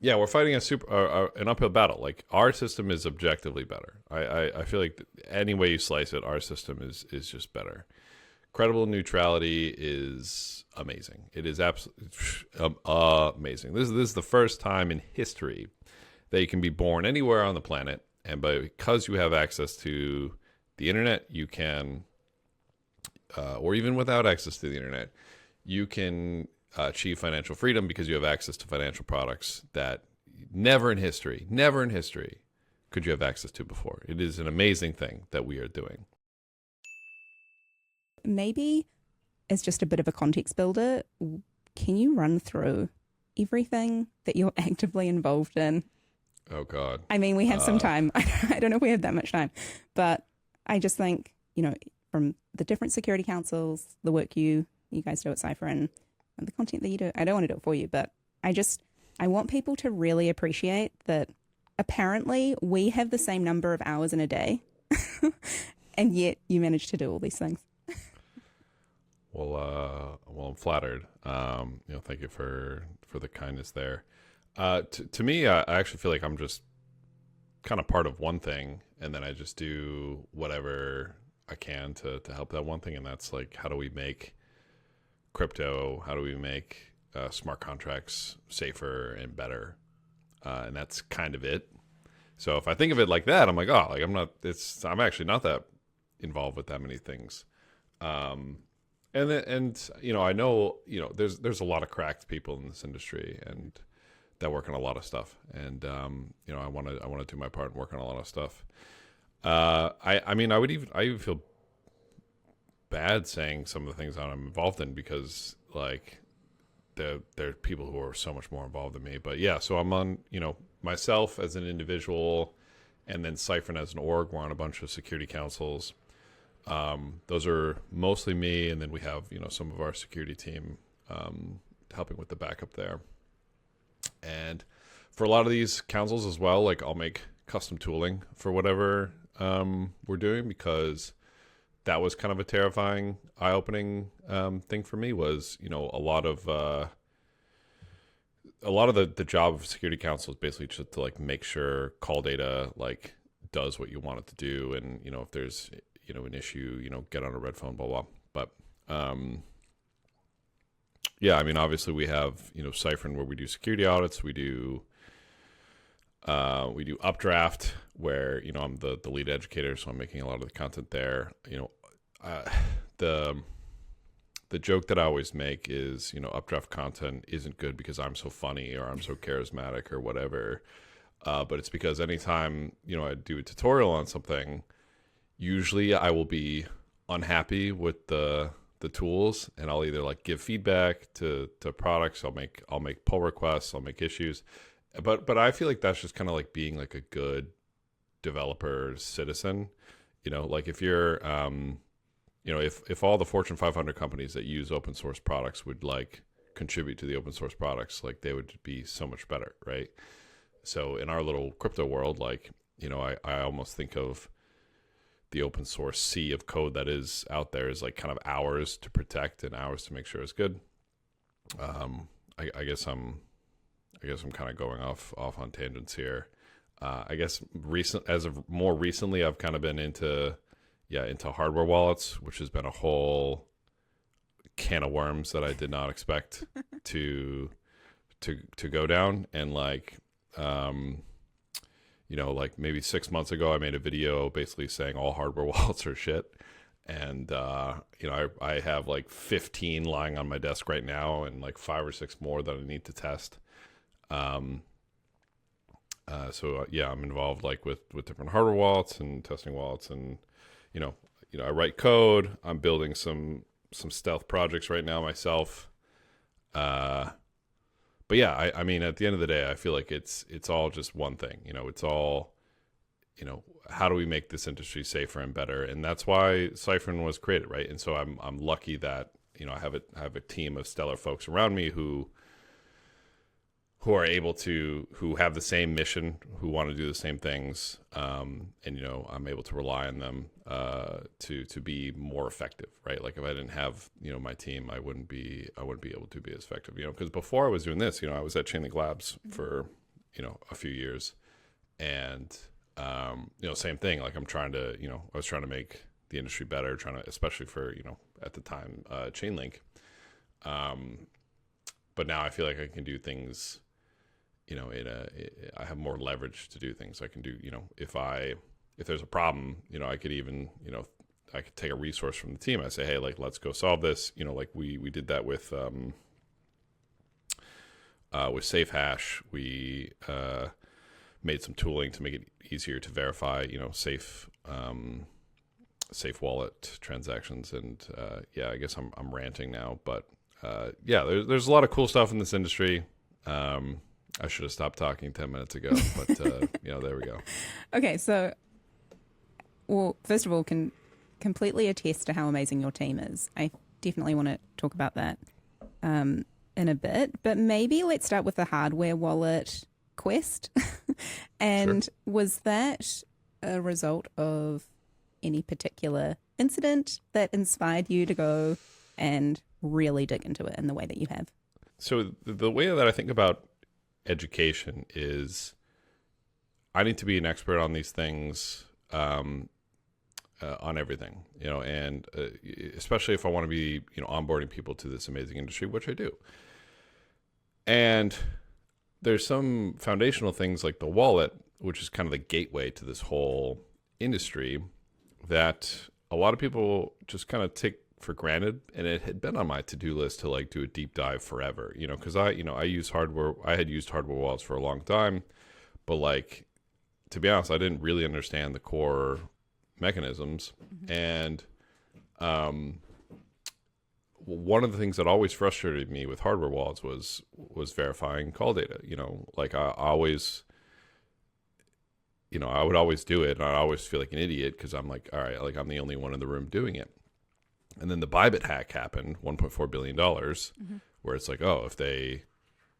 yeah, we're fighting an uphill battle. Like our system is objectively better. I feel like any way you slice it, our system is just better. Credible neutrality is amazing. It is absolutely amazing. This is the first time in history that you can be born anywhere on the planet, and because you have access to the internet, you can, or even without access to the internet, you can achieve financial freedom because you have access to financial products that never in history could you have access to before. It is an amazing thing that we are doing. Maybe as just a bit of a context builder, can you run through everything that you're actively involved in? Oh God. I mean, we have some time. I don't know if we have that much time, but I just think, from the different security councils, the work you guys do at Cyfrin, and the content that you do, I don't want to do it for you, but I want people to really appreciate that apparently we have the same number of hours in a day, and yet you manage to do all these things. Well, I'm flattered. Thank you for the kindness there. To me, I actually feel like I'm just kind of part of one thing, and then I just do whatever I can to help that one thing, and that's like, how do we make crypto? How do we make smart contracts safer and better? And that's kind of it. So if I think of it like that, I'm like, oh, like I'm actually not that involved with that many things. I know, there's a lot of cracked people in this industry and that work on a lot of stuff. And, I want to do my part and work on a lot of stuff. I even feel bad saying some of the things that I'm involved in because like there are people who are so much more involved than me. But yeah, so I'm on, myself as an individual and then Cyfrin as an org. We're on a bunch of security councils. Those are mostly me, and then we have some of our security team helping with the backup there. And for a lot of these councils as well, like I'll make custom tooling for whatever we're doing, because that was kind of a terrifying, eye-opening thing for me. Was a lot of the job of security council is basically just to like make sure call data like does what you want it to do, and if there's an issue, get on a red phone, blah, blah. But, yeah, I mean, obviously we have, Cyfrin where we do security audits. We do Updraft where, I'm the lead educator. So I'm making a lot of the content there. The joke that I always make is, Updraft content isn't good because I'm so funny or I'm so charismatic or whatever. But it's because anytime, I do a tutorial on something, usually I will be unhappy with the tools, and I'll either like give feedback to products. I'll make pull requests. I'll make issues, but I feel like that's just kind of like being like a good developer citizen. Like if you're, if all the Fortune 500 companies that use open source products would like contribute to the open source products, like they would be so much better, right? So in our little crypto world, like I almost think of the open source sea of code that is out there is like kind of ours to protect and ours to make sure it's good. I guess I'm kind of going off on tangents here. I guess more recently, I've kind of been into hardware wallets, which has been a whole can of worms that I did not expect to go down. And like, like maybe 6 months ago, I made a video basically saying all hardware wallets are shit. And, I have like 15 lying on my desk right now and like 5 or 6 more that I need to test. I'm involved like with different hardware wallets and testing wallets, and, I write code. I'm building some stealth projects right now myself. But yeah, I mean, at the end of the day, I feel like it's all just one thing. It's all, how do we make this industry safer and better? And that's why Cyfrin was created, right? And so I'm lucky that I have a team of stellar folks around me who are able to, who have the same mission, who want to do the same things, and I'm able to rely on them to be more effective, right? Like if I didn't have my team, I wouldn't be able to be as effective, because before I was doing this, I was at Chainlink Labs for a few years. And, same thing, like I'm trying to, I was trying to make the industry better, especially for, at the time, Chainlink. But now I feel like I can do things, I have more leverage to do things. I can do, if there's a problem, I could even, I could take a resource from the team. I say, hey, like, let's go solve this. Like we did that with Safe Hash. We made some tooling to make it easier to verify, safe wallet transactions. And I guess I'm ranting now, but there's a lot of cool stuff in this industry. I should have stopped talking 10 minutes ago, but there we go. Okay, so, well, first of all, can completely attest to how amazing your team is. I definitely want to talk about that in a bit, but maybe let's start with the hardware wallet quest. And Sure. Was that a result of any particular incident that inspired you to go and really dig into it in the way that you have? So the way that I think about education is I need to be an expert on these things, on everything, and especially if I want to be, onboarding people to this amazing industry, which I do. And there's some foundational things like the wallet, which is kind of the gateway to this whole industry, that a lot of people just kind of take for granted. And it had been on my to-do list to like do a deep dive forever, because I had used hardware wallets for a long time, but like, to be honest, I didn't really understand the core mechanisms. Mm-hmm. And one of the things that always frustrated me with hardware wallets was verifying call data. Like I always, I would always do it, and I always feel like an idiot because I'm like, all right, like I'm the only one in the room doing it. And then the Bybit hack happened, $1.4 billion, mm-hmm. where it's like, oh, if they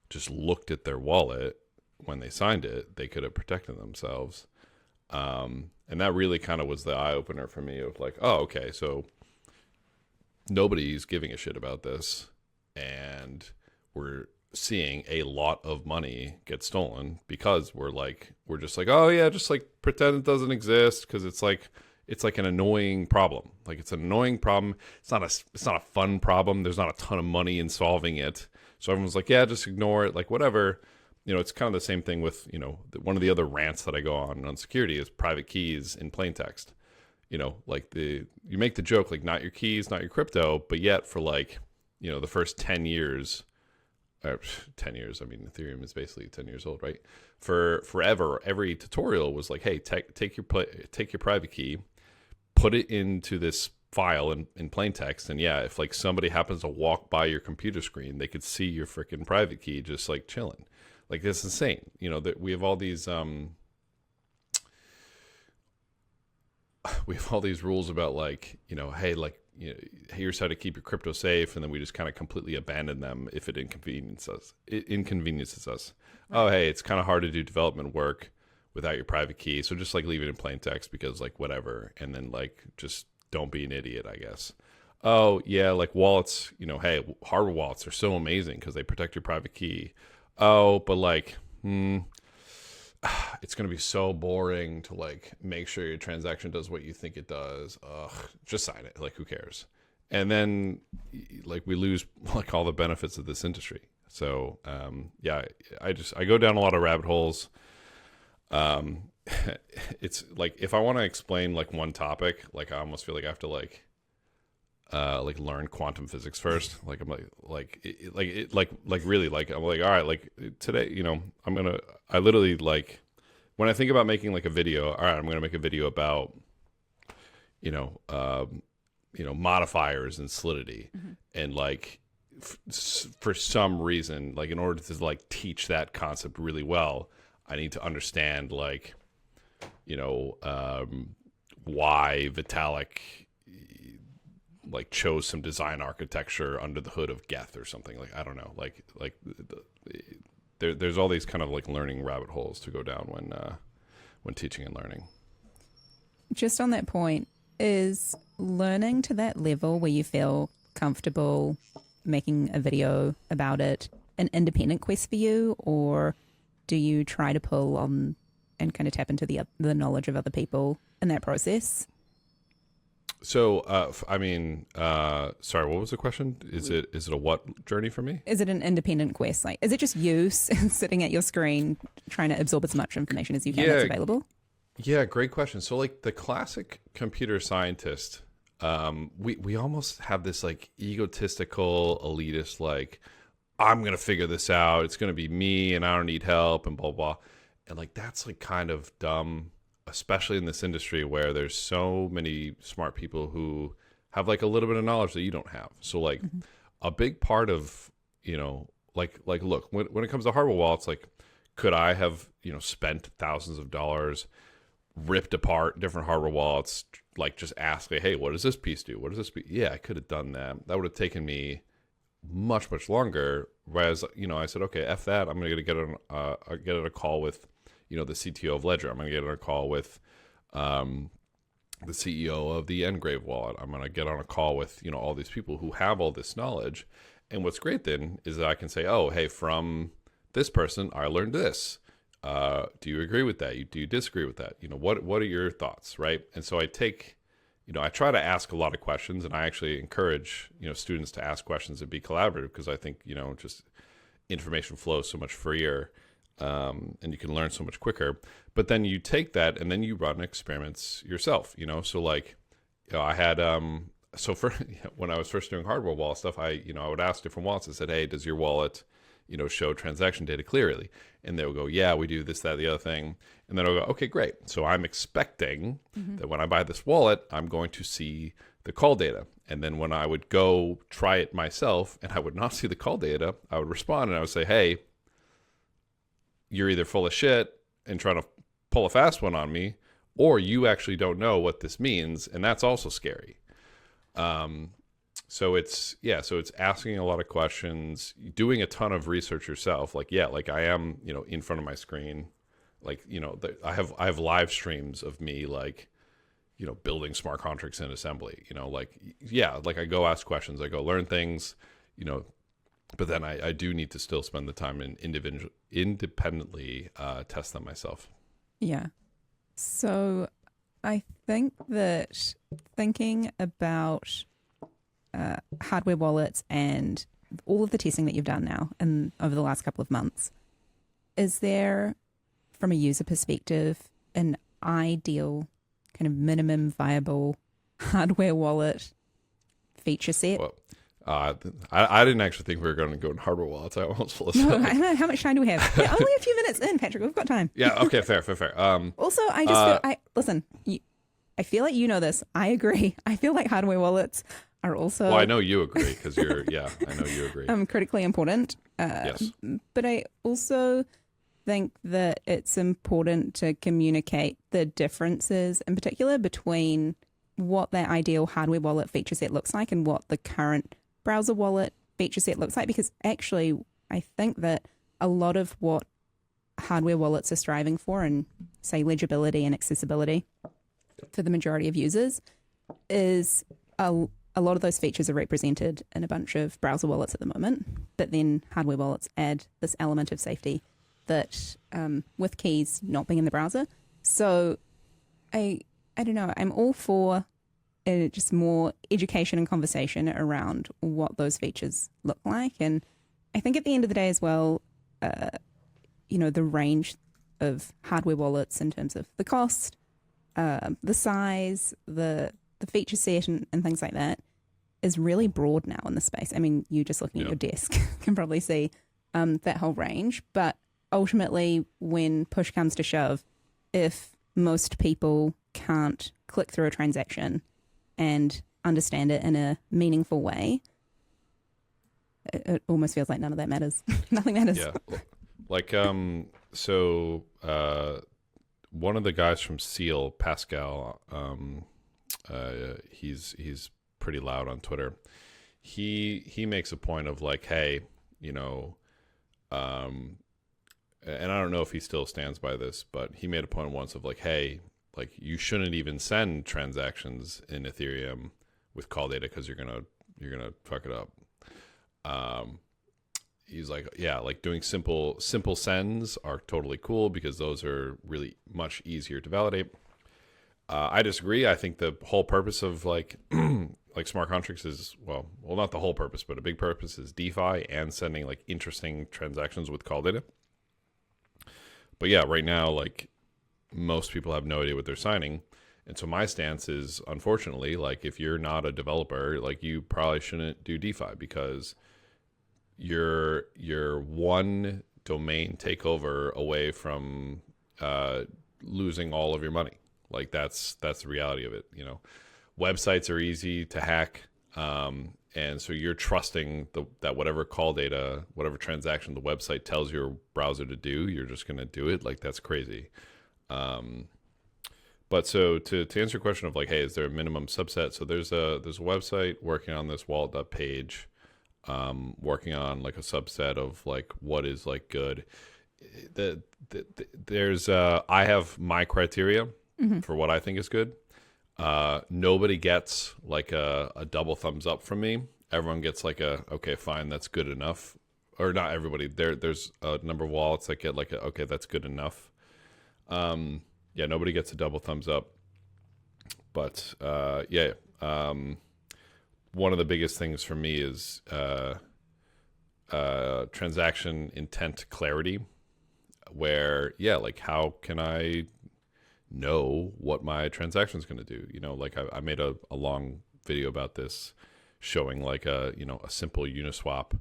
just looked at their wallet when they signed it, they could have protected themselves. And that really kind of was the eye opener for me of like, oh, okay, so nobody's giving a shit about this, and we're seeing a lot of money get stolen because we're just like, oh yeah, just like pretend it doesn't exist, because it's like an annoying problem. Like it's an annoying problem. It's not a fun problem. There's not a ton of money in solving it. So everyone's like, yeah, just ignore it. Like whatever. It's kind of the same thing with, one of the other rants that I go on security is private keys in plain text. Like you make the joke, like not your keys, not your crypto, but yet for like, the first 10 years, 10 years, I mean, Ethereum is basically 10 years old, right? For forever, every tutorial was like, hey, take your private key, put it into this file in plain text. And yeah, if like somebody happens to walk by your computer screen, they could see your freaking private key just like chilling. Like that's insane. That we have all these rules about like, hey, like, here's how to keep your crypto safe, and then we just kind of completely abandon them if it inconveniences us. Right. Oh, hey, it's kind of hard to do development work without your private key, so just like leave it in plain text because like whatever, and then like just don't be an idiot, I guess. Oh yeah, like wallets, hey, hardware wallets are so amazing because they protect your private key. Oh, but like, it's going to be so boring to like make sure your transaction does what you think it does. Ugh, just sign it. Like, who cares? And then like we lose like all the benefits of this industry. So, I go down a lot of rabbit holes. It's like, if I want to explain like one topic, like I almost feel like I have to like learn quantum physics first. Like I'm like really like I'm like, all right, like today, I literally like when I think about making like a video, all right, I'm gonna make a video about modifiers and solidity, mm-hmm. and like for some reason, like in order to like teach that concept really well, I need to understand like why Vitalik like chose some design architecture under the hood of Geth or something. Like I don't know, there's all these kind of like learning rabbit holes to go down when teaching and learning. Just on that point, is learning to that level where you feel comfortable making a video about it an independent quest for you, or do you try to pull on and kind of tap into the knowledge of other people in that process? So, sorry, what was the question? Is it a what journey for me? Is it an independent quest? Like, is it just you sitting at your screen trying to absorb as much information as you can that's available? Yeah, great question. So, like the classic computer scientist, we almost have this like egotistical, elitist, like I'm gonna figure this out. It's gonna be me, and I don't need help, and blah blah. And like that's like kind of dumb, especially in this industry where there's so many smart people who have like a little bit of knowledge that you don't have. So like a big part of, like look, when it comes to hardware wallets, like could I have, spent thousands of dollars, ripped apart different hardware wallets, like just ask, like, hey, what does this piece do? What does this piece? Yeah, I could have done that. That would have taken me much, much longer. Whereas, I said, okay, F that. I'm going to get on a call with, the CTO of Ledger. I'm going to get on a call with the CEO of the Ngrave wallet. I'm going to get on a call with, all these people who have all this knowledge. And what's great then is that I can say, oh, hey, from this person, I learned this. Do you agree with that? Do you disagree with that? What are your thoughts, right? And so I take, I try to ask a lot of questions, and I actually encourage, students to ask questions and be collaborative because I think, just information flows so much freer. And you can learn so much quicker. But then you take that and then you run experiments yourself, So like, I had, so for when I was first doing hardware wallet stuff, I would ask different wallets and said, hey, does your wallet, show transaction data clearly? And they would go, yeah, we do this, that, the other thing. And then I'll go, okay, great. So I'm expecting that when I buy this wallet, I'm going to see the call data. And then when I would go try it myself and I would not see the call data, I would respond and I would say, hey, you're either full of shit and trying to pull a fast one on me, or you actually don't know what this means, and that's also scary. So it's asking a lot of questions, doing a ton of research yourself. Like I am, in front of my screen, like I have live streams of me like, building smart contracts in assembly. Like I go ask questions, I go learn things, But then I do need to still spend the time and independently test them myself. Yeah. So I think that thinking about hardware wallets and all of the testing that you've done now and over the last couple of months, is there, from a user perspective, an ideal kind of minimum viable hardware wallet feature set? Well, I didn't actually think we were going to go in hardware wallets. I almost full of No, I don't know. How much time do we have? Yeah, only a few minutes in, Patrick. We've got time. Yeah. Okay. Fair. Also, I just feel, listen. I feel like you know this. I agree. I feel like hardware wallets are also. Well, I know you agree because you're. Yeah, I know you agree. Critically important. Yes. But I also think that it's important to communicate the differences, in particular, between what that ideal hardware wallet feature set looks like and what the current browser wallet feature set looks like, because actually I think that a lot of what hardware wallets are striving for, and say legibility and accessibility for the majority of users, is a lot of those features are represented in a bunch of browser wallets at the moment, but then hardware wallets add this element of safety that with keys not being in the browser. So I don't know, I'm all for just more education and conversation around what those features look like. And I think at the end of the day as well, the range of hardware wallets in terms of the cost, the size, the feature set and things like that is really broad now in the space. I mean, you just looking at your desk can probably see that whole range. But ultimately, when push comes to shove, if most people can't click through a transaction and understand it in a meaningful way, it almost feels like none of that matters. Nothing matters. Yeah. Like, so one of the guys from Seal, Pascal, he's pretty loud on Twitter. He makes a point of like, hey, and I don't know if he still stands by this, but he made a point once of like, hey, like you shouldn't even send transactions in Ethereum with call data because you're gonna fuck it up. he's like, yeah, like doing simple sends are totally cool because those are really much easier to validate. I disagree. I think the whole purpose of like like smart contracts is well, not the whole purpose, but a big purpose is DeFi and sending like interesting transactions with call data. But yeah, right now, like most people have no idea what they're signing. And so my stance is, unfortunately, like if you're not a developer, like you probably shouldn't do DeFi because you're one domain takeover away from losing all of your money. Like that's the reality of it. You know, websites are easy to hack, and so you're trusting that whatever call data, whatever transaction the website tells your browser to do, you're just going to do it. Like that's crazy. But so to answer your question of like, hey, is there a minimum subset? So there's a website working on this wallet page, working on like a subset of like what is like good. There's I have my criteria for what I think is good. Nobody gets like a double thumbs up from me. Everyone gets like a okay, fine, that's good enough. Or not everybody. There's a number of wallets that get like a okay, that's good enough. Yeah, nobody gets a double thumbs up. But yeah, one of the biggest things for me is transaction intent clarity, where yeah, like how can I know what my transaction is going to do? You know, like I made a long video about this, showing like a simple Uniswap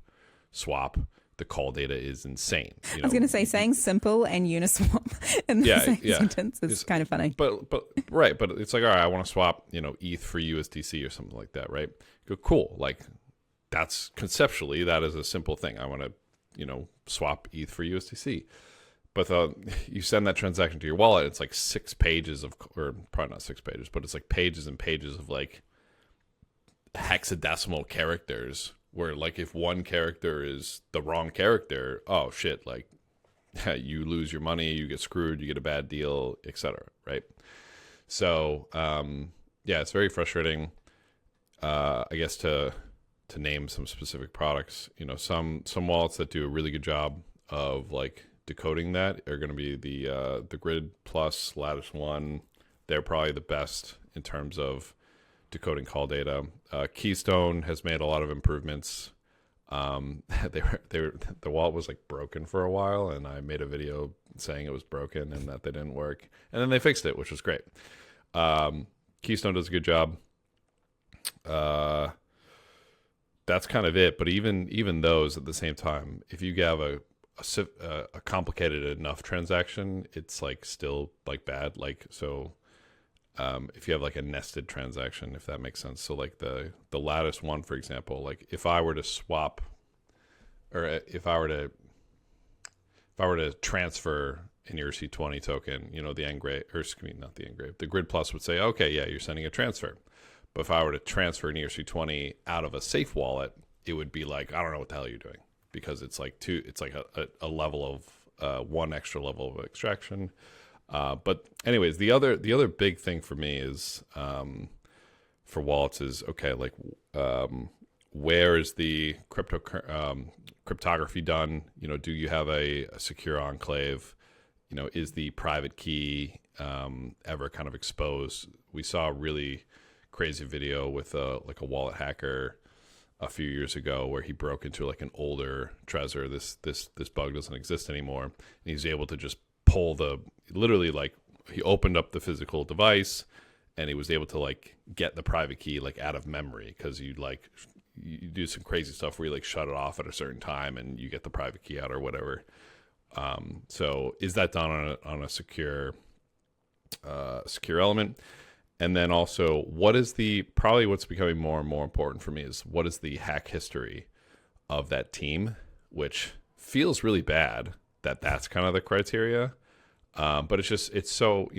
swap. The call data is insane. I was going to say saying simple and Uniswap in the same sentence is kind of funny. But right, but it's like, all right, I want to swap, ETH for USDC or something like that, right? Go cool. Like that's conceptually that is a simple thing. I want to, swap ETH for USDC. But you send that transaction to your wallet, it's like 6 pages of, or probably not 6 pages, but it's like pages and pages of like hexadecimal characters where like if one character is the wrong character, oh shit, like you lose your money, you get screwed, you get a bad deal, etc. Right? So yeah, it's very frustrating. I guess to name some specific products, some wallets that do a really good job of like decoding that are going to be the Grid Plus, Lattice One. They're probably the best in terms of decoding call data. Keystone has made a lot of improvements. The wallet was like broken for a while, and I made a video saying it was broken and that they didn't work, and then they fixed it, which was great. Keystone does a good job. That's kind of it. But even those at the same time, if you have a complicated enough transaction, it's like still like bad. Like so. If you have like a nested transaction, if that makes sense. So like the Lattice One, for example, like if I were to swap, or if I were to transfer an ERC20 token, the Engrave, or excuse me, not the Engrave, the Grid Plus would say, okay, yeah, you're sending a transfer. But if I were to transfer an ERC20 out of a safe wallet, it would be like, I don't know what the hell you're doing, because it's like a level of one extra level of extraction. But anyways, the other big thing for me is for wallets is okay, like where is the cryptography done? Do you have a secure enclave? Is the private key ever kind of exposed? We saw a really crazy video with a wallet hacker a few years ago where he broke into like an older Trezor. This bug doesn't exist anymore, and he's able to just pull literally like he opened up the physical device and he was able to like get the private key like out of memory, because you do some crazy stuff where you like shut it off at a certain time and you get the private key out or whatever. So is that done on a secure element? And then also, what's becoming more and more important for me is what is the hack history of that team, which feels really bad that's kind of the criteria. But it's so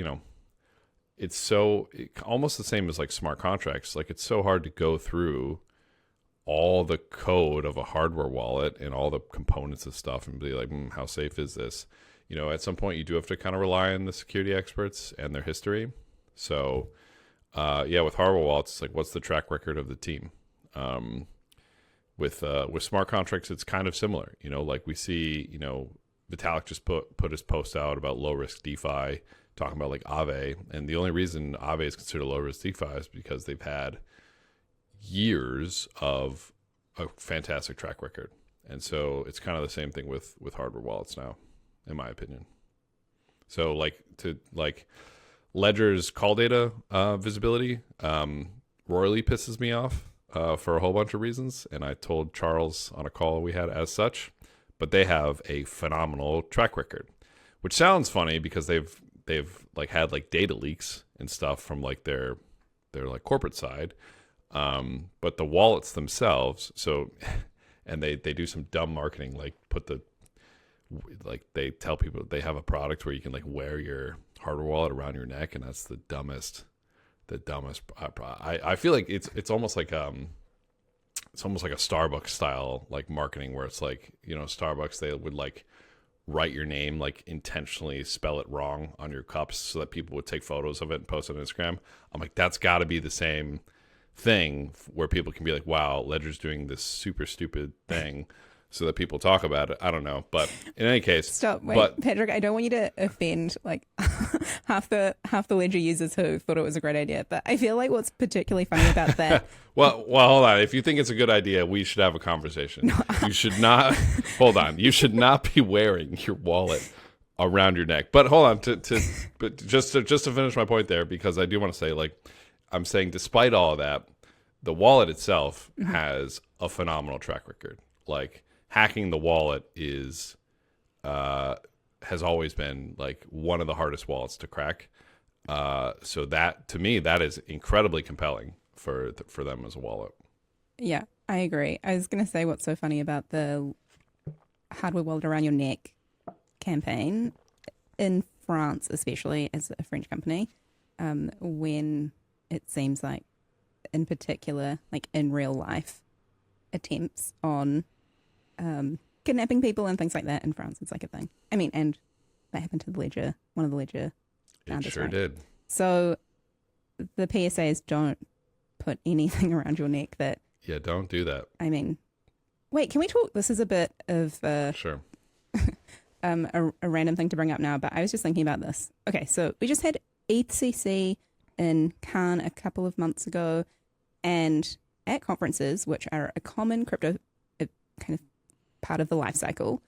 almost the same as like smart contracts. Like it's so hard to go through all the code of a hardware wallet and all the components of stuff and be like, how safe is this? At some point you do have to kind of rely on the security experts and their history. So yeah, with hardware wallets, it's like, what's the track record of the team? with smart contracts, it's kind of similar. Like we see, Vitalik just put his post out about low risk DeFi, talking about like Aave, and the only reason Aave is considered low risk DeFi is because they've had years of a fantastic track record, and so it's kind of the same thing with hardware wallets now, in my opinion. So like Ledger's call data visibility royally pisses me off for a whole bunch of reasons, and I told Charles on a call we had as such. But they have a phenomenal track record, which sounds funny because they've like had like data leaks and stuff from like their like corporate side, but the wallets themselves. So, and they do some dumb marketing, like they tell people they have a product where you can like wear your hardware wallet around your neck, and that's the dumbest. I feel like it's almost like it's almost like a Starbucks style like marketing, where it's like, Starbucks, they would like write your name, like intentionally spell it wrong on your cups so that people would take photos of it and post it on Instagram. I'm like, that's got to be the same thing where people can be like, wow, Ledger's doing this super stupid thing so that people talk about it. I don't know. But in any case, stop. Wait, Patrick, I don't want you to offend like half the Ledger users who thought it was a great idea. But I feel like what's particularly funny about that. well, hold on. If you think it's a good idea, we should have a conversation. No. You should not. Hold on. You should not be wearing your wallet around your neck. But hold on. But just to finish my point there, because I do want to say, like, I'm saying, despite all of that, the wallet itself has a phenomenal track record. Like, hacking the wallet has always been like one of the hardest wallets to crack. So that, to me, that is incredibly compelling for them as a wallet. Yeah, I agree. I was going to say, what's so funny about the hardware wallet around your neck campaign in France, especially as a French company, when it seems like, in particular, like in real life, attempts on kidnapping people and things like that in France, it's like a thing. I mean, and that happened to one of the Ledger founders. It sure did. So the PSA is don't put anything around your neck that... Yeah, don't do that. I mean, wait, can we talk? This is a bit of... Sure. a random thing to bring up now, but I was just thinking about this. Okay, so we just had ETHCC in Cannes a couple of months ago, and at conferences, which are a common crypto kind of part of the life cycle,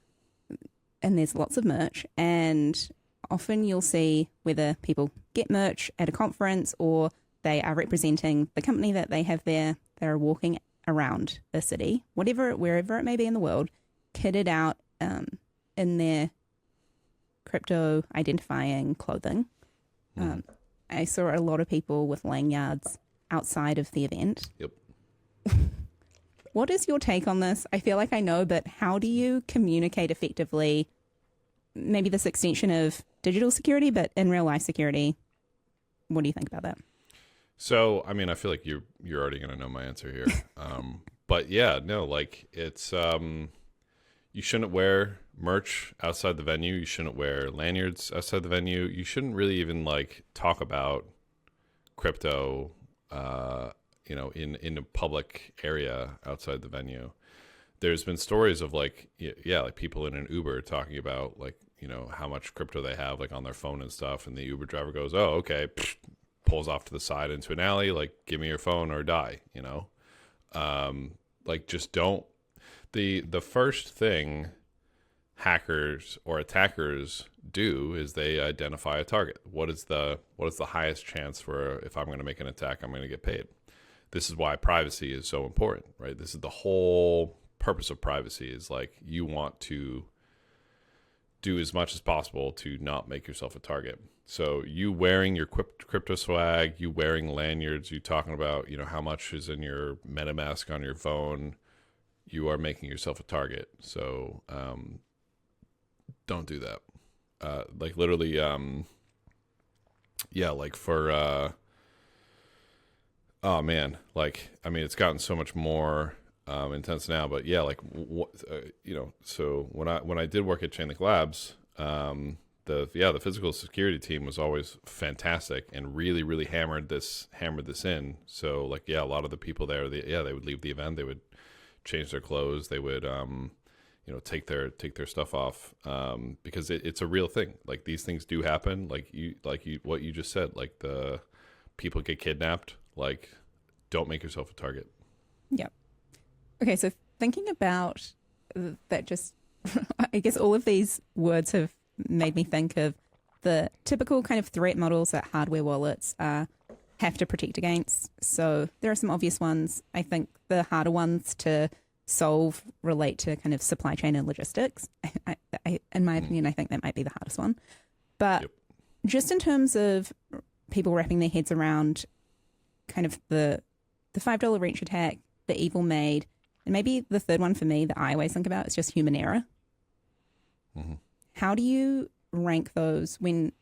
and there's lots of merch, and often you'll see whether people get merch at a conference or they are representing the company that they have there. They're walking around the city, wherever it may be in the world, kitted out in their crypto identifying clothing. I saw a lot of people with lanyards outside of the event. Yep. What is your take on this? I feel like I know, but how do you communicate effectively, maybe this extension of digital security, but in real life security? What do you think about that? So, I mean, I feel like you're already going to know my answer here. But yeah, no, like it's, you shouldn't wear merch outside the venue. You shouldn't wear lanyards outside the venue. You shouldn't really even like talk about crypto, in a public area outside the venue. There's been stories of like, like people in an Uber talking about like, how much crypto they have like on their phone and stuff. And the Uber driver goes, oh, okay. Pulls off to the side into an alley. Like, give me your phone or die, like just don't. The first thing hackers or attackers do is they identify a target. What is the highest chance for, if I'm going to make an attack, I'm going to get paid? This is why privacy is so important, right? This is the whole purpose of privacy, is like you want to do as much as possible to not make yourself a target. So you wearing your crypto swag, you wearing lanyards, you talking about, how much is in your MetaMask on your phone, you are making yourself a target. So don't do that. Like literally, like for... oh man, like, I mean, it's gotten so much more intense now, but yeah, like, so when I did work at Chainlink Labs, the physical security team was always fantastic and really, really hammered this in. So like, yeah, a lot of the people there, they would leave the event, they would change their clothes. They would take their stuff off, because it's a real thing. Like, these things do happen. Like you what you just said. Like, the people get kidnapped. Like, don't make yourself a target. Yep. Okay, so thinking about that, just I guess all of these words have made me think of the typical kind of threat models that hardware wallets have to protect against. So there are some obvious ones. I think the harder ones to solve relate to kind of supply chain and logistics. In my opinion, I think that might be the hardest one. But Yep. just in terms of people wrapping their heads around kind of the $5 wrench attack, the evil maid, and maybe the third one for me that I always think about is just human error. Mm-hmm. How do you rank those when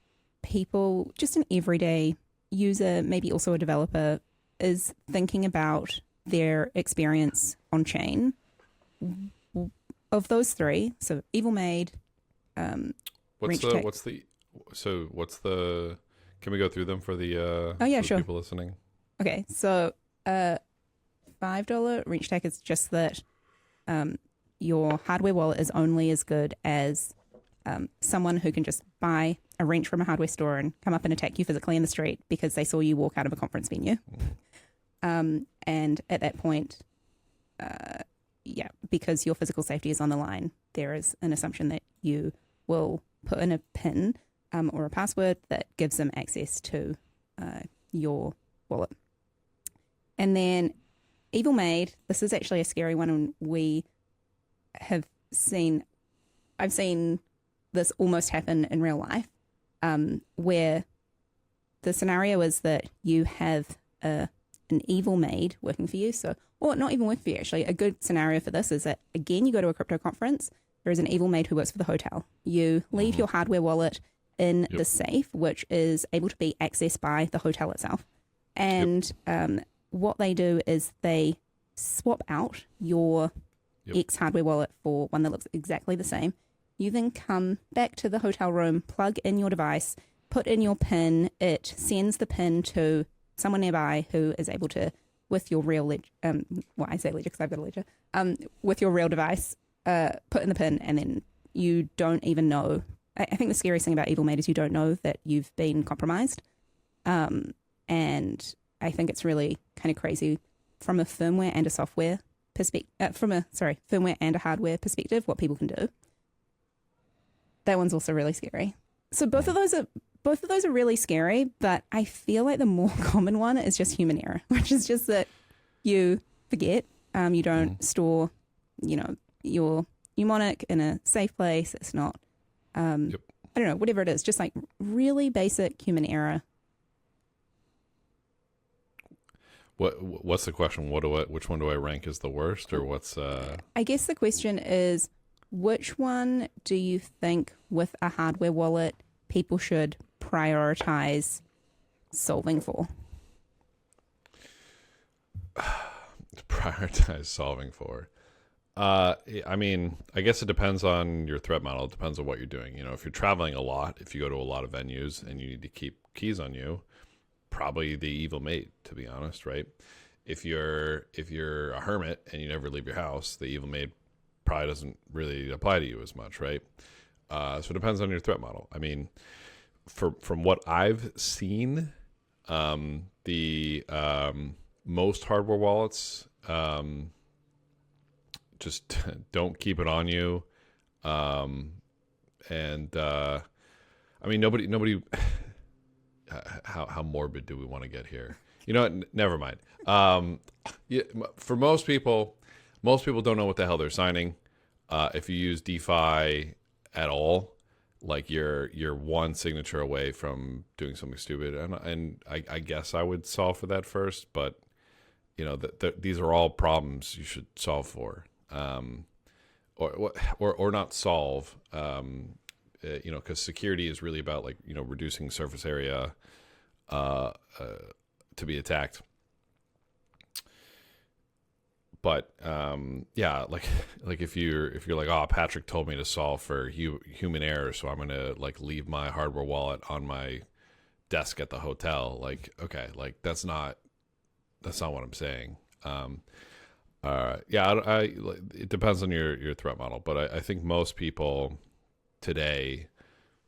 people, just an everyday user, maybe also a developer, is thinking about their experience on chain? Of those three, so evil maid, What's the can we go through them for the oh yeah, for sure, people listening? okay, so $5 wrench tech is just that your hardware wallet is only as good as someone who can just buy a wrench from a hardware store and come up and attack you physically in the street because they saw you walk out of a conference venue. And at that point, because your physical safety is on the line, there is an assumption that you will put in a PIN or a password that gives them access to your wallet. And then evil maid, this is actually a scary one, and I've seen this almost happen in real life, where the scenario is that you have an evil maid working for you. So, or not even working for you, actually. A good scenario for this is that, again, you go to a crypto conference, there is an evil maid who works for the hotel. You leave your hardware wallet in the safe, which is able to be accessed by the hotel itself. And what they do is they swap out your X hardware wallet for one that looks exactly the same. You then come back to the hotel room, plug in your device, put in your PIN. It sends the PIN to someone nearby who is able to, with your real ledger, I say ledger because I've got a ledger, with your real device, put in the PIN, and then you don't even know. I think the scariest thing about evil maid is you don't know that you've been compromised. And I think it's really kind of crazy from a firmware and a software perspective, firmware and a hardware perspective, what people can do. That one's also really scary. So both of those are really scary, but I feel like the more common one is just human error, which is just that you forget, you don't store, your mnemonic in a safe place. It's not, I don't know, whatever it is, just like really basic human error. What's the question? Which one do I rank as the worst, or what's? I guess the question is, which one do you think with a hardware wallet people should prioritize solving for? Prioritize solving for. I mean, I guess it depends on your threat model. It depends on what you're doing. If you're traveling a lot, if you go to a lot of venues and you need to keep keys on you, probably the evil maid, to be honest, right? If you're a hermit and you never leave your house, the evil maid probably doesn't really apply to you as much, right? So it depends on your threat model. I mean, from what I've seen, the most hardware wallets just don't keep it on you, and I mean, nobody. How morbid do we want to get here? You know what? Never mind. For most people don't know what the hell they're signing. If you use DeFi at all, like you're one signature away from doing something stupid, and I guess I would solve for that first. But these are all problems you should solve for, or not solve. Because security is really about reducing surface area to be attacked. But like if you're like, oh, Patrick told me to solve for human error, so I'm gonna leave my hardware wallet on my desk at the hotel. Like, okay, like that's not what I'm saying. Yeah, it depends on your threat model, but I think most people today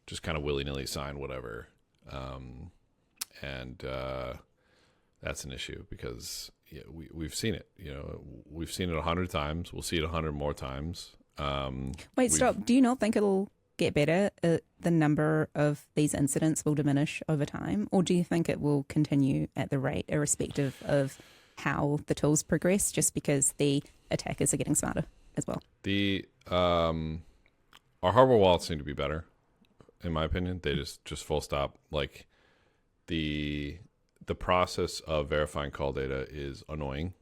just kind of willy nilly sign whatever, um, and that's an issue because yeah, we've seen it. You know, we've seen it 100 times. We'll see it 100 more times. Wait, We've stop. Do you not think it'll get better? The number of these incidents will diminish over time, or do you think it will continue at the rate, irrespective of how the tools progress, just because the attackers are getting smarter as well? the Our hardware wallets need to be better, in my opinion. They just full stop. Like the the process of verifying call data is annoying,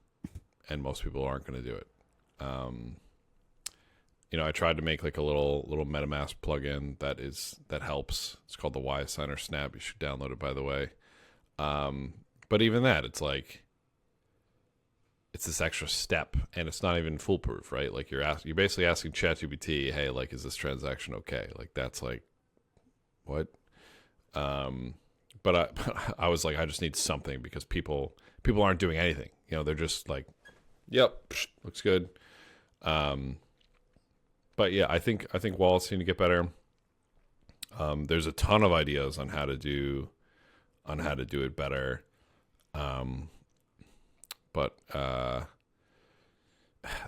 and most people aren't going to do it. Um, I tried to make like a little MetaMask plugin that helps. It's called the Y Signer Snap. You should download it, by the way. But even that, it's like it's this extra step, and it's not even foolproof, right? Like you're basically asking ChatGPT, "Hey, like, is this transaction okay?" Like that's like what? But I was like, I just need something because people aren't doing anything. They're just like, "Yep, looks good." But yeah, I think wallets need to get better. There's a ton of ideas on how to do it better. But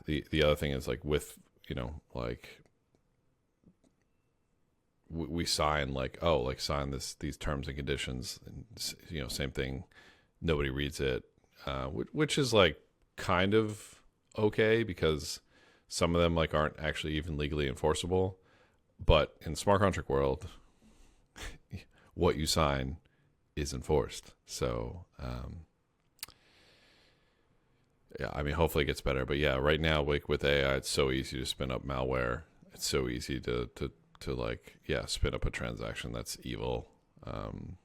the other thing is like with like we sign sign these terms and conditions, and same thing. Nobody reads it, which is like kind of okay because some of them like aren't actually even legally enforceable. But in the smart contract world, what you sign is enforced. So yeah, I mean, hopefully it gets better. But yeah, right now, like with AI, it's so easy to spin up malware. It's so easy to like, yeah, spin up a transaction that's evil. Um,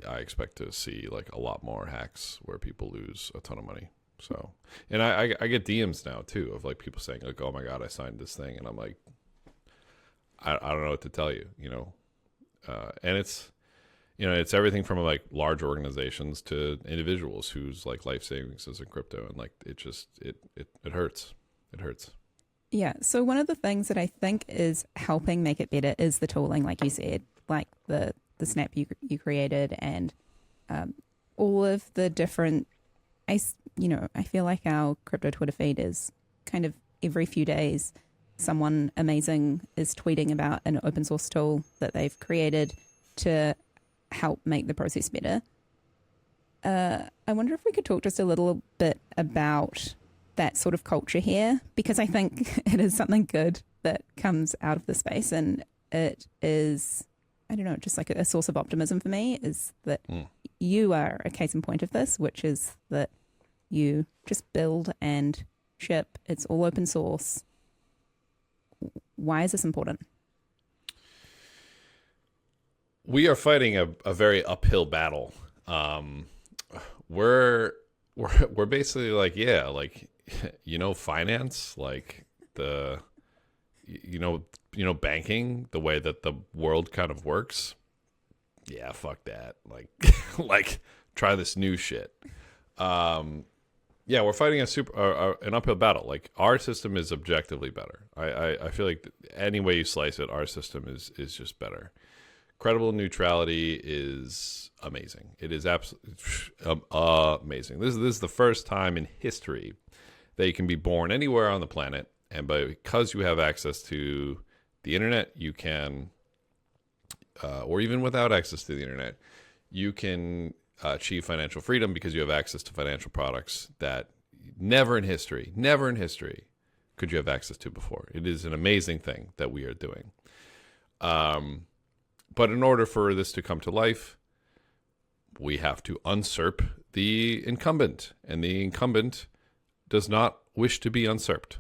I expect to see like a lot more hacks where people lose a ton of money. So, and I get DMs now too of like people saying like, "Oh my God, I signed this thing," and I'm like, I don't know what to tell you, and it's everything from like large organizations to individuals whose like life savings is in crypto, and like it hurts. It hurts. Yeah. So one of the things that I think is helping make it better is the tooling, like you said, like the snap you created, and all of the different. I feel like our crypto Twitter feed is kind of every few days someone amazing is tweeting about an open source tool that they've created to help make the process better. I wonder if we could talk just a little bit about that sort of culture here, because I think it is something good that comes out of the space, and it is, I don't know, just like a source of optimism for me is that you are a case in point of this, which is that you just build and ship. It's all open source. Why is this important? We are fighting a very uphill battle. We're basically like, yeah, like finance, like the banking, the way that the world kind of works. Yeah, fuck that. Like like try this new shit. Yeah, we're fighting an uphill battle. Like our system is objectively better. I feel like any way you slice it, our system is just better. Credible neutrality is amazing. It is absolutely amazing. This is the first time in history that you can be born anywhere on the planet, and because you have access to the internet, you can, or even without access to the internet, you can achieve financial freedom because you have access to financial products that never in history could you have access to before. It is an amazing thing that we are doing. But in order for this to come to life, we have to usurp the incumbent, and the incumbent does not wish to be usurped.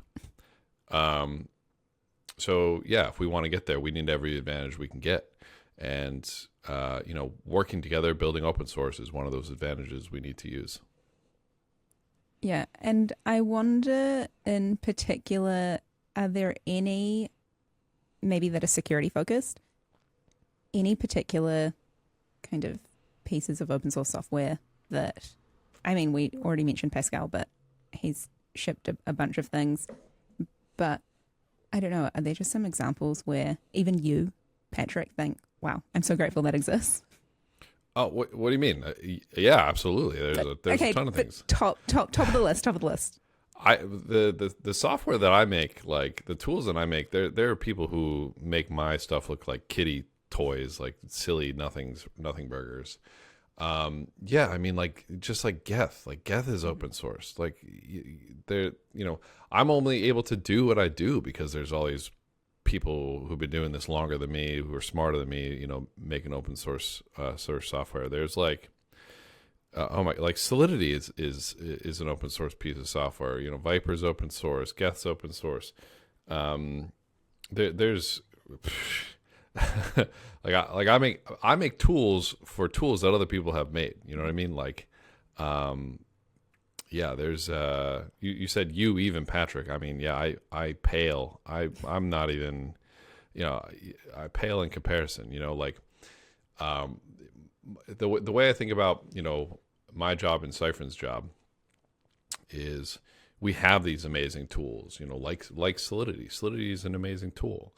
So yeah, if we want to get there, we need every advantage we can get. And, working together, building open source is one of those advantages we need to use. Yeah. And I wonder in particular, are there any, maybe that are security focused, any particular kind of pieces of open source software that, I mean, we already mentioned Pascal, but he's shipped a bunch of things. But I don't know, are there just some examples where even you, Patrick, think, wow, I'm so grateful that exists? Oh, what do you mean? Yeah, absolutely. There's okay, a ton of things. Top of the list, top of the list. The software that I make, like the tools that I make, there are people who make my stuff look like kiddie toys, like silly nothing burgers. Yeah, I mean, like just like Geth, is open source. Like I'm only able to do what I do because there's all these people who've been doing this longer than me, who are smarter than me, making open source software. There's like like Solidity is an open source piece of software. Viper's open source, Geth's open source. There's I make tools for tools that other people have made. You know what I mean? Like, yeah. There's you said you, even Patrick. I mean, yeah. I pale. I'm not even. I pale in comparison. Like, the way I think about my job and Cyfrin's job is we have these amazing tools. Like Solidity. Solidity is an amazing tool.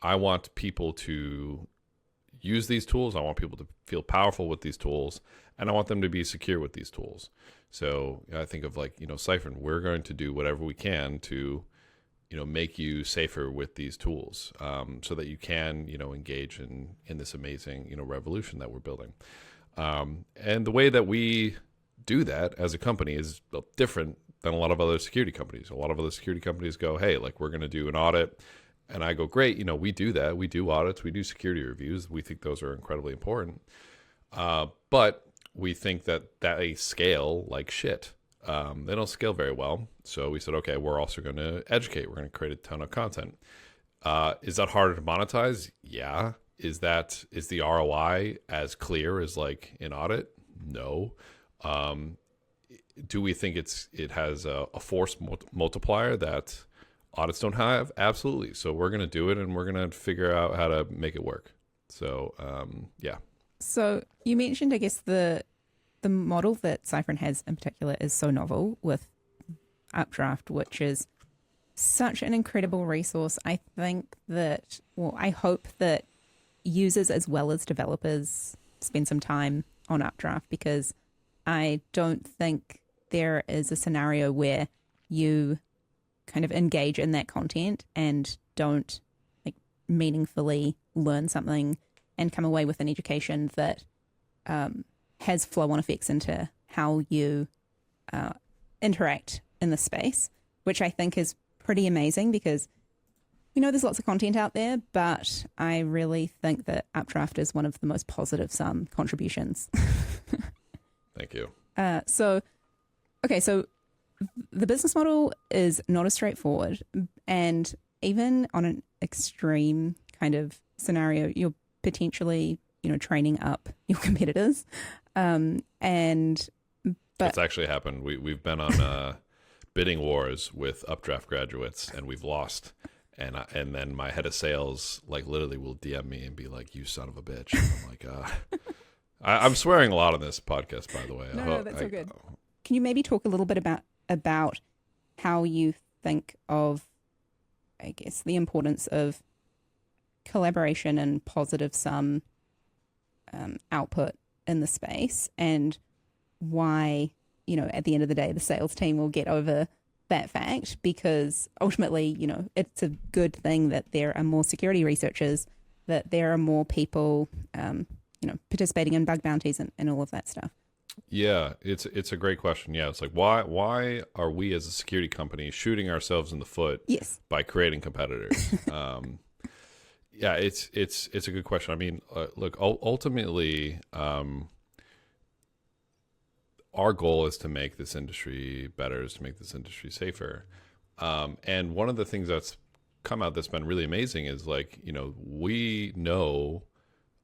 I want people to use these tools. I want people to feel powerful with these tools, and I want them to be secure with these tools. So I think of like, Cyfrin, we're going to do whatever we can to, make you safer with these tools, so that you can, engage in this amazing, revolution that we're building. And the way that we do that as a company is different than a lot of other security companies. A lot of other security companies go, hey, like we're going to do an audit. And I go, great, we do that. We do audits. We do security reviews. We think those are incredibly important. But we think that they scale like shit. They don't scale very well. So we said, okay, we're also going to educate. We're going to create a ton of content. Is that harder to monetize? Yeah. Is the ROI as clear as like an audit? No. Do we think it has a force multiplier that audits don't have? Absolutely. So we're going to do it, and we're going to figure out how to make it work. So, yeah. So you mentioned, I guess, the model that Cyfrin has in particular is so novel with Updraft, which is such an incredible resource. I think that, I hope that users as well as developers spend some time on Updraft, because I don't think there is a scenario where you kind of engage in that content and don't like meaningfully learn something and come away with an education that has flow-on effects into how you interact in the space, which I think is pretty amazing, because there's lots of content out there, but I really think that Updraft is one of the most positive sum contributions. Thank you. So the business model is not as straightforward, and even on an extreme kind of scenario, you're potentially, training up your competitors. But it's actually happened. We've been on bidding wars with Updraft graduates, and we've lost. And then my head of sales like literally will DM me and be like, "You son of a bitch." And I'm like, I'm swearing a lot on this podcast, by the way. No, that's so good. Can you maybe talk a little bit about how you think of, I guess, the importance of collaboration and positive sum output in the space, and why, at the end of the day, the sales team will get over that fact, because ultimately, it's a good thing that there are more security researchers, that there are more people, participating in bug bounties and all of that stuff. Yeah, it's a great question. Yeah, it's like why are we as a security company shooting ourselves in the foot? Yes. By creating competitors? Yeah, it's a good question. I mean, look, ultimately, our goal is to make this industry better, is to make this industry safer. And one of the things that's come out that's been really amazing is like, we know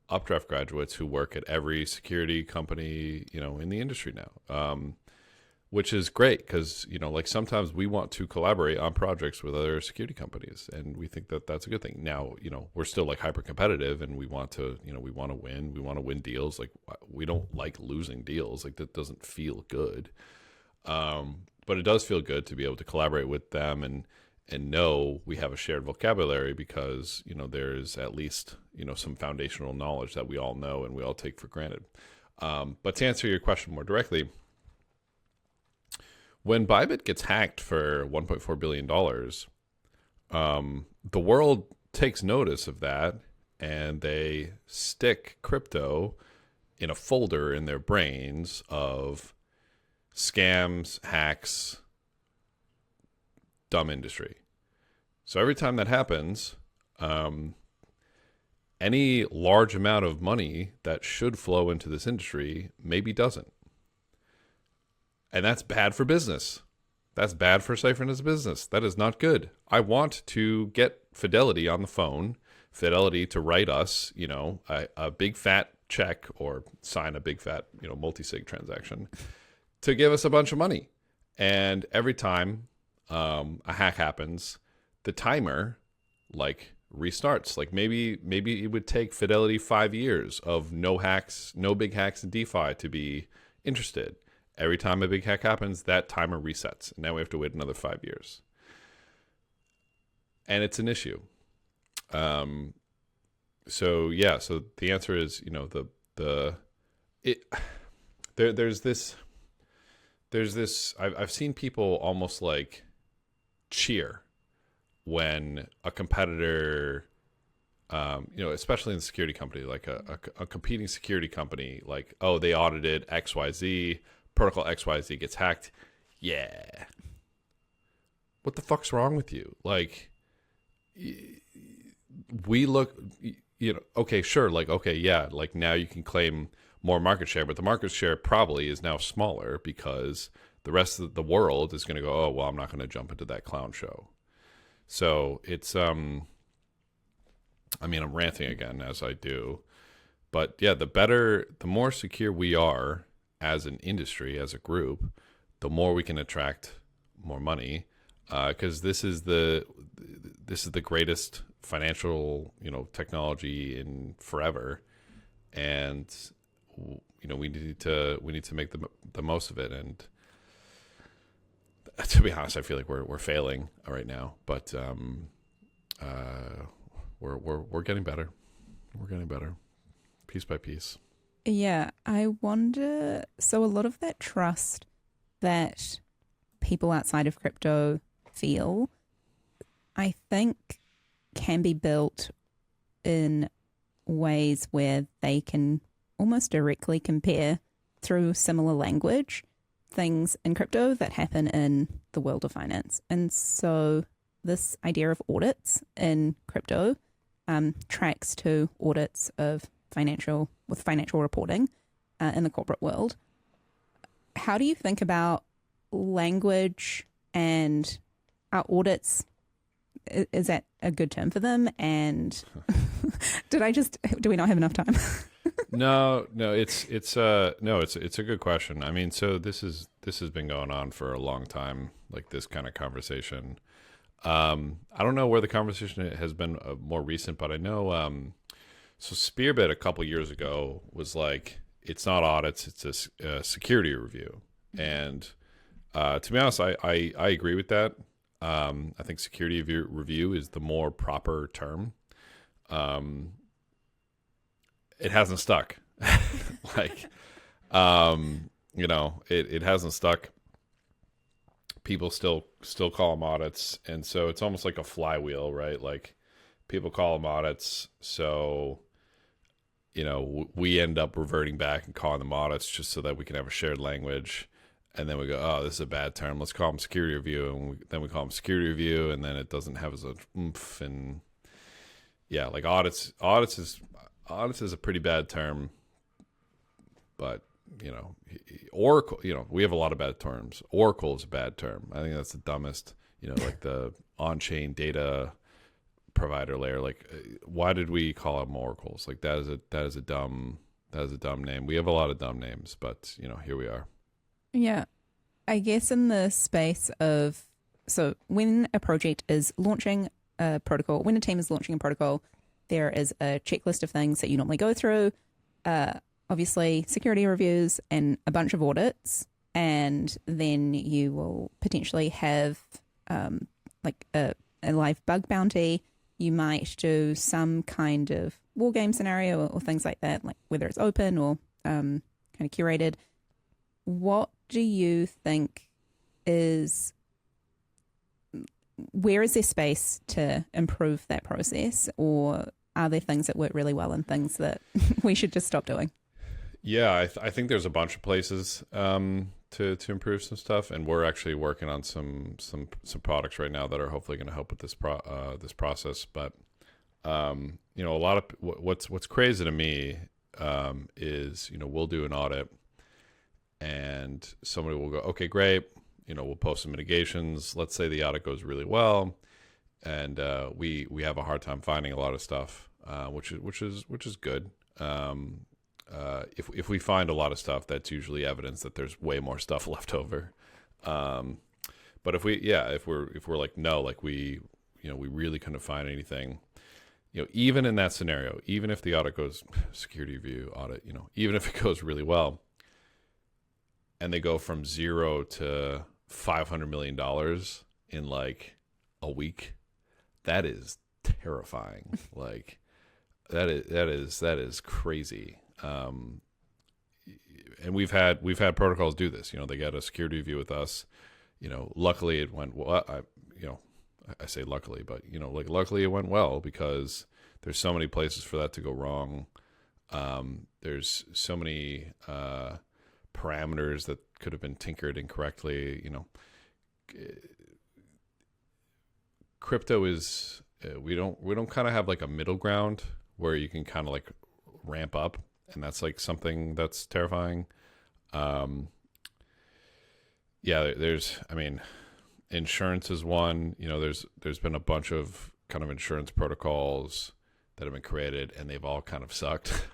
Updraft graduates who work at every security company, in the industry now, which is great because, like sometimes we want to collaborate on projects with other security companies, and we think that that's a good thing. Now, we're still like hyper competitive, and we want to win but it does feel good to be able to collaborate with them and know we have a shared vocabulary because, there's at least, some foundational knowledge that we all know and we all take for granted. But to answer your question more directly, when Bybit gets hacked for $1.4 billion, the world takes notice of that and they stick crypto in a folder in their brains of scams, hacks, dumb industry. So every time that happens, any large amount of money that should flow into this industry maybe doesn't. And that's bad for business. That's bad for Cyfrin as a business. That is not good. I want to get Fidelity on the phone, Fidelity to write us, a big fat check or sign a big fat, multi-sig transaction to give us a bunch of money. And every time a hack happens, the timer restarts. Maybe it would take Fidelity 5 years of no hacks, no big hacks in DeFi to be interested. Every time a big hack happens, that timer resets. And now we have to wait another 5 years. And it's an issue. So the answer is, there's this, I've seen people almost cheer when a competitor, especially in the security company, a competing security company, they audited XYZ, protocol XYZ gets hacked. Yeah. What the fuck's wrong with you? We look, okay, sure. Now you can claim more market share, but the market share probably is now smaller because the rest of the world is going to go, oh, well, I'm not going to jump into that clown show. So it's, I'm ranting again as I do, but yeah, the more secure we are as an industry, as a group, the more we can attract more money. Because this is the greatest financial, technology in forever. And, we need to make the most of it. And to be honest, I feel like we're failing right now, but we're getting better. We're getting better, piece by piece. Yeah, I wonder. So a lot of that trust that people outside of crypto feel, I think, can be built in ways where they can almost directly compare through similar language things in crypto that happen in the world of finance. And so this idea of audits in crypto tracks to audits of financial reporting in the corporate world. How do you think about language and our audits? Is that a good term for them? And do we not have enough time? No, it's a good question. I mean, so this has been going on for a long time, this kind of conversation. I don't know where the conversation has been more recent, but I know, so Spearbit a couple years ago was it's not audits, it's a security review. And to be honest, I agree with that. I think security review is the more proper term. It hasn't stuck. It hasn't stuck. People still call them audits. And so it's almost like a flywheel, right? People call them audits. So, we end up reverting back and calling them audits just so that we can have a shared language. And then we go, oh, this is a bad term. Let's call them security review. And then we call them security review. And then it doesn't have as a oomph. And yeah, audits is a pretty bad term. But, Oracle, we have a lot of bad terms. Oracle is a bad term. I think that's the dumbest, the on-chain data provider layer. Why did we call them oracles? That is a dumb name. We have a lot of dumb names, but here we are. Yeah, I guess in the space of, so when a project is launching a protocol, when a team is launching a protocol, there is a checklist of things that you normally go through. Obviously, security reviews and a bunch of audits. and then you will potentially have like a live bug bounty. You might do some kind of war game scenario or things like that, like whether it's open or kind of curated. What do you think is, where is there space to improve that process, or are there things that work really well and things that we should just stop doing? Yeah, I think there's a bunch of places to improve some stuff, and we're actually working on some products right now that are hopefully going to help with this this process. But you know, a lot of what's crazy to me is, you know, we'll do an audit, and somebody will go, okay, great, you know, we'll post some mitigations. Let's say the audit goes really well, and we have a hard time finding a lot of stuff, which is good. If we find a lot of stuff, that's usually evidence that there's way more stuff left over. But if we're like, no, like we really couldn't find anything, you know, even in that scenario, even if the audit goes, security review audit, you know, even if it goes really well, and they go from 0 to $500 million in like a week, that is terrifying. Like that is crazy. And we've had protocols do this. You know, they got a security review with us. You know, luckily it went well. I say luckily, but you know, like luckily it went well, because there's so many places for that to go wrong. There's so many parameters that could have been tinkered incorrectly. You know, crypto is we don't kind of have like a middle ground where you can kind of like ramp up. And that's like something that's terrifying. I mean, insurance is one. You know, there's been a bunch of kind of insurance protocols that have been created, and they've all kind of sucked.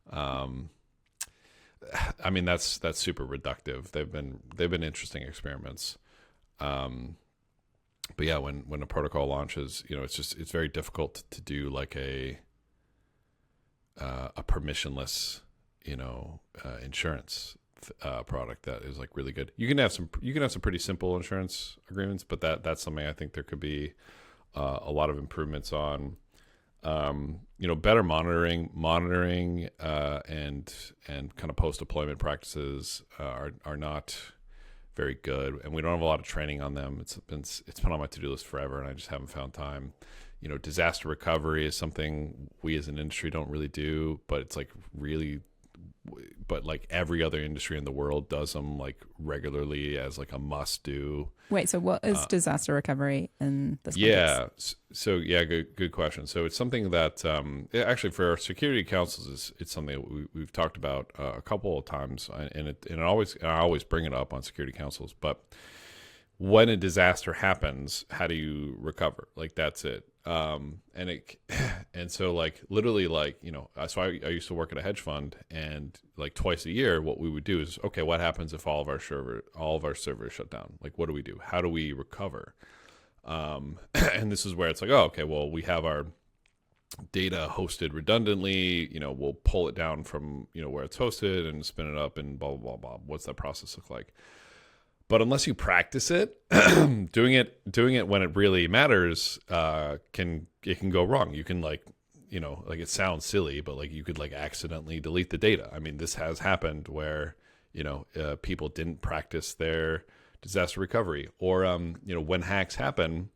I mean, that's super reductive. They've been interesting experiments. But yeah, when a protocol launches, you know, it's very difficult to do like a permissionless, you know, insurance product that is like really good. You can have some pretty simple insurance agreements, but that's something I think there could be a lot of improvements on. You know, better monitoring and kind of post deployment practices are not very good, and we don't have a lot of training on them. It's been on my to-do list forever, and I just haven't found time. You know, disaster recovery is something we as an industry don't really do, but it's like like every other industry in the world does them like regularly as like a must do. Wait, so what is disaster recovery in this context? Yeah. So yeah, good question. So it's something that actually for our security councils, it's something that we've talked about a couple of times, and I always bring it up on security councils. But when a disaster happens, how do you recover? Like that's it. And so like literally, like, you know, so I used to work at a hedge fund, and like twice a year, what we would do is, okay, what happens if all of our servers shut down? Like, what do we do? How do we recover? And this is where it's like, oh, okay, well, we have our data hosted redundantly, you know, we'll pull it down from, you know, where it's hosted and spin it up and blah, blah, blah, blah. What's that process look like? But unless you practice it, doing it when it really matters, can go wrong. You can, like, you know, like, it sounds silly, but like you could like accidentally delete the data. I mean, this has happened where, you know, people didn't practice their disaster recovery, or you know, when hacks happen,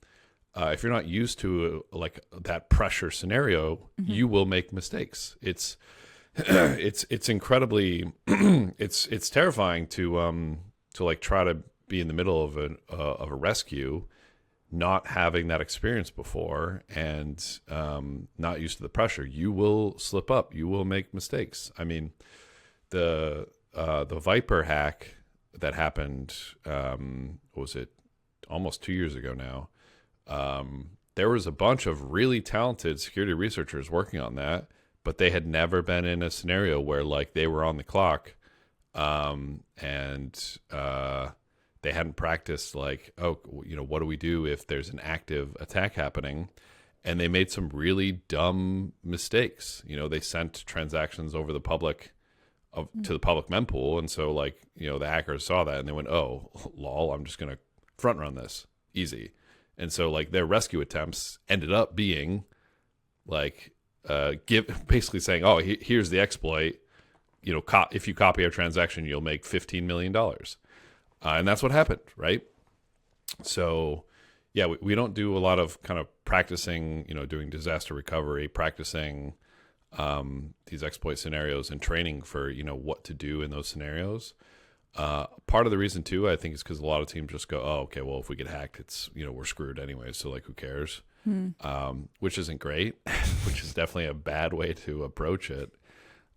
if you're not used to like that pressure scenario, mm-hmm. you will make mistakes. It's incredibly it's terrifying to like try to be in the middle of a rescue, not having that experience before, and not used to the pressure. You will slip up. You will make mistakes. I mean, the Viper hack that happened, was it almost 2 years ago now? There was a bunch of really talented security researchers working on that, but they had never been in a scenario where like they were on the clock. They hadn't practiced like, oh, you know, what do we do if there's an active attack happening? And they made some really dumb mistakes. You know, they sent transactions over the public to the public mempool. And so like, the hackers saw that and they went, oh, lol, I'm just going to front run this easy. And so like their rescue attempts ended up being like, basically saying, oh, here's the exploit. If you copy our transaction, you'll make $15 million. And that's what happened. Right. So yeah, we don't do a lot of kind of practicing, doing disaster recovery, practicing these exploit scenarios and training for, what to do in those scenarios. Part of the reason too, I think, is because a lot of teams just go, oh, okay, well, if we get hacked, it's, we're screwed anyway. So like, who cares? Which isn't great, which is definitely a bad way to approach it.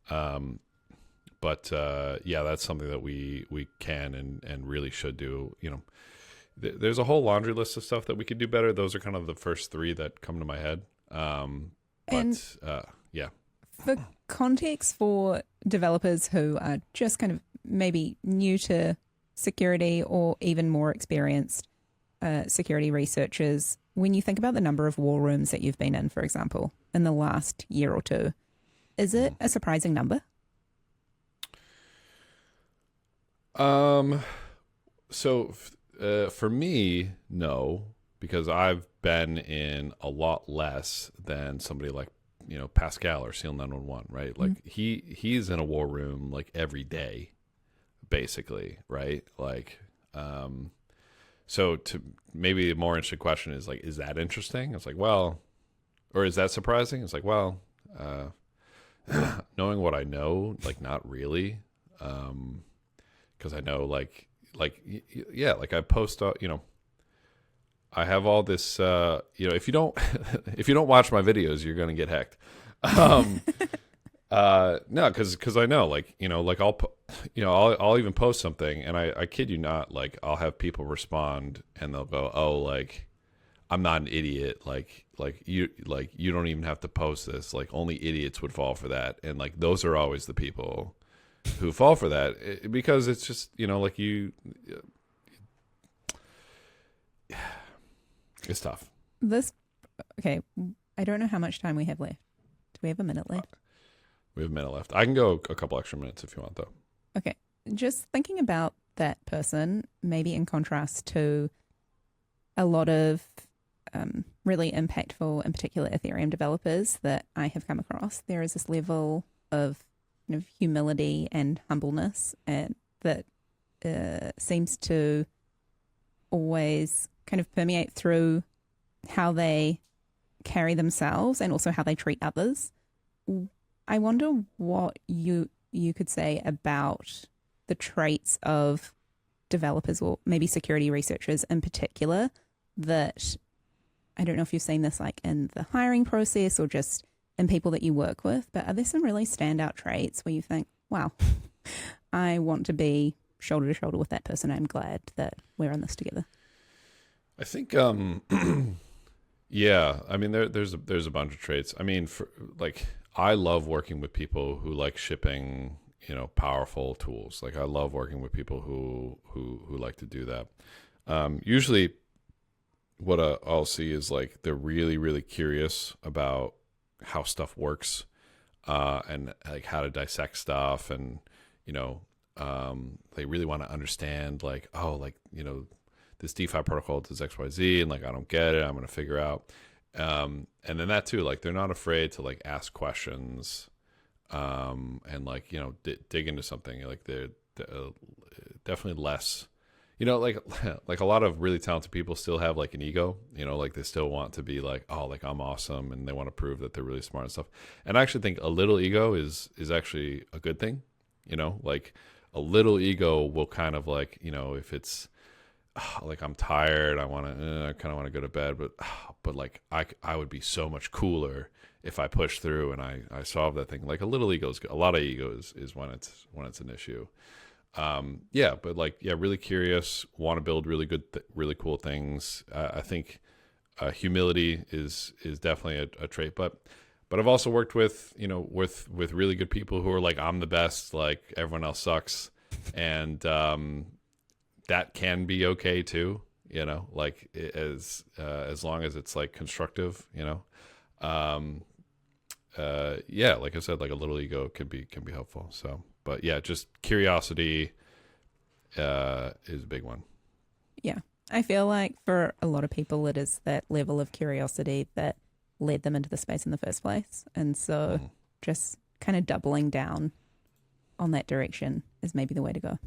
But yeah, that's something that we can and really should do. There's a whole laundry list of stuff that we could do better. Those are kind of the first three that come to my head. Yeah. For context for developers who are just kind of maybe new to security or even more experienced security researchers, when you think about the number of war rooms that you've been in, for example, in the last year or two, is it a surprising number? So for me, no, because I've been in a lot less than somebody like, Pascal or SEAL 911, right? Like he's in a war room like every day, basically, right? Like, so to maybe a more interesting question is like, is that interesting? It's like, well, or is that surprising? It's like, well, knowing what I know, like not really, because I know yeah, like I post, I have all this, if you don't, if you don't watch my videos, you're going to get hacked. No, cause I know, like, like I'll even post something and I kid you not, like I'll have people respond and they'll go, oh, like, I'm not an idiot. Like you don't even have to post this. Like only idiots would fall for that. And like, those are always the people who fall for that because it's just, like it's tough. Okay. I don't know how much time we have left. Do we have a minute left? We have a minute left. I can go a couple extra minutes if you want, though. Okay. Just thinking about that person, maybe in contrast to a lot of really impactful, in particular, Ethereum developers that I have come across, there is this level of kind of humility and humbleness and that seems to always kind of permeate through how they carry themselves and also how they treat others. I wonder what you could say about the traits of developers or maybe security researchers in particular that, I don't know if you've seen this like in the hiring process or just in people that you work with, but are there some really standout traits where you think, wow, I want to be shoulder to shoulder with that person. I'm glad that we're in this together. I think, yeah, I mean, there's a bunch of traits. I mean, I love working with people who like shipping, powerful tools. Like I love working with people who like to do that. Usually what I'll see is like, they're really, really curious about how stuff works, and like how to dissect stuff. And, they really want to understand like, oh, like, this DeFi protocol does XYZ and like, I don't get it. I'm going to figure out. And then that too, like they're not afraid to like ask questions, and like, dig into something. Like they're definitely less, like a lot of really talented people still have like an ego, like they still want to be like, oh, like I'm awesome. And they want to prove that they're really smart and stuff. And I actually think a little ego is actually a good thing, like a little ego will kind of like, if it's, like I'm tired, I kind of want to go to bed, but like I would be so much cooler if I push through and I solve that thing. Like a little ego is good. A lot of ego is when it's an issue. Yeah, but like, yeah, really curious, want to build really good, really cool things. I think humility is definitely a trait, but I've also worked with, with really good people who are like, I'm the best, like everyone else sucks. And, that can be okay too, like as long as it's like constructive, yeah, like I said, like a little ego can be helpful. So But yeah, just curiosity is a big one. Yeah. I feel like for a lot of people, it is that level of curiosity that led them into the space in the first place. And so just kind of doubling down on that direction is maybe the way to go.